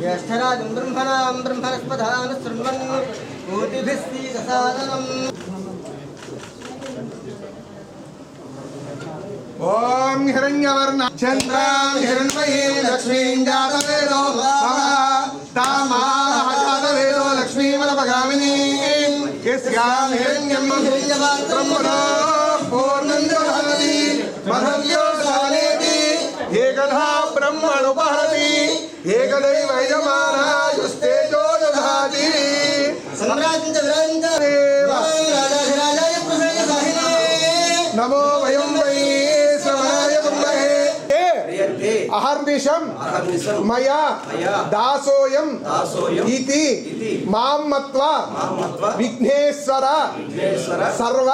ज्येष्ठराजं ब्रह्मणां ब्रह्मणस्पदान् शृण्वन् कोटिभिस्तीदसादनम् ओम हिरण्यवर्ण चंद्रां हिरण्मयी लक्ष्मीं जातवेदो तामाः जातवेदो लक्ष्मीमनपगामिनी यस्यां हिरण्यं ब्रह्मणो पूर्णं ददाति मधव्यो सालेति एकधा ब्रह्मणुपहरति एकदैव यजमानायुस्तेजो ददाति नमो वयं वै श्रवणाय कुर्महे अहर्निशं मया दासोऽयं इति मां मत्वा विघ्नेश्वर सर्व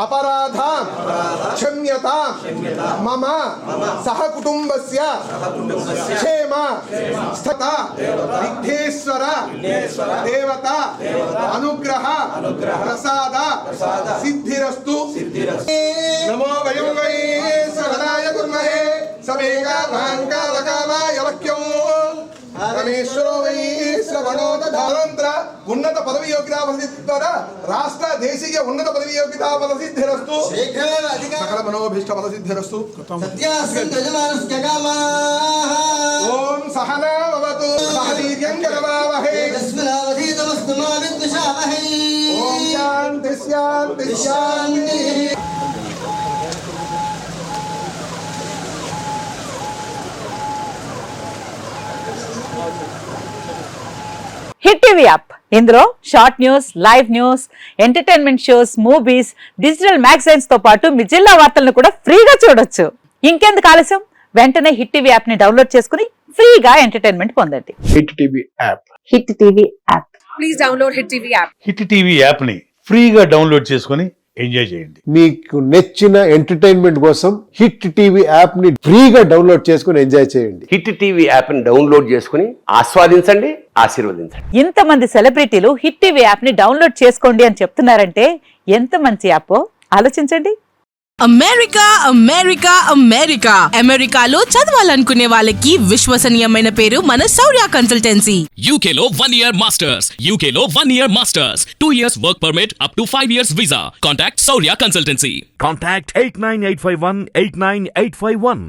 अपराधां क्षम्यतां मम सहकुटुम्बस्य क्षेम स्थिता विघ्नेश्वर देवता अनुग्रह प्रसाद सिद्धिरस्तु नमो वयं वै श्रवणाय कुर्महे समेका भांकालकामाय वक्यं रमेश्वरो वै श्रवणो तथानंतर उन्नत पदवी योग्यता फलसिद्धिद्वारा राष्ट्र देशीय उन्नत पदवी योग्यता फलसिद्धिरस्तु सकल मनोभीष्ट फलसिद्धिरस्तु ओम सहना भवतु सहवीर्यं करवावहै तस्मावधीतमस्तु मा विद्विषावहै ओम शांति शांति शांति। హిట్ టీవీ యాప్ ఇందులో short news, live news, entertainment shows, movies, digital magazines తో పాటు మీ జిల్లా వార్తలను కూడా ఫ్రీగా చూడొచ్చు. ఇంకెందుకు ఆలస్యం, వెంటనే హిట్ టీవీ యాప్ ని డౌన్లోడ్ చేసుకుని ఫ్రీగా ఎంటర్టైన్మెంట్ పొందండి. Hit TV app. Hit TV app please download hit TV app. Hit TV app ని ఫ్రీగా డౌన్లోడ్ చేసుకుని ఎంజాయ్ చేయండి. మీకు నచ్చిన ఎంటర్టైన్మెంట్ కోసం హిట్ టీవీ యాప్ ని ఫ్రీగా డౌన్లోడ్ చేసుకుని ఎంజాయ్ చేయండి. హిట్ టీవీ యాప్ ని డౌన్లోడ్ చేసుకుని ఆస్వాదించండి, ఆశీర్వదించండి. ఇంతమంది సెలబ్రిటీలు హిట్ టీవీ యాప్ ని డౌన్లోడ్ చేసుకోండి అని చెప్తున్నారంటే ఎంత మంచి యాప్ ఆలోచించండి. అమెరికా అమెరికా అమెరికా అమెరికాలో చదవాలనుకునే వాళ్ళకి విశ్వసనీయమైన పేరు మన శౌర్య కన్సల్టెన్సీ. UK లో 1 year masters, UK లో 1 year masters, 2 years work permit up to 5 years visa. Contact Saurya Consultancy. Contact 89851 89851.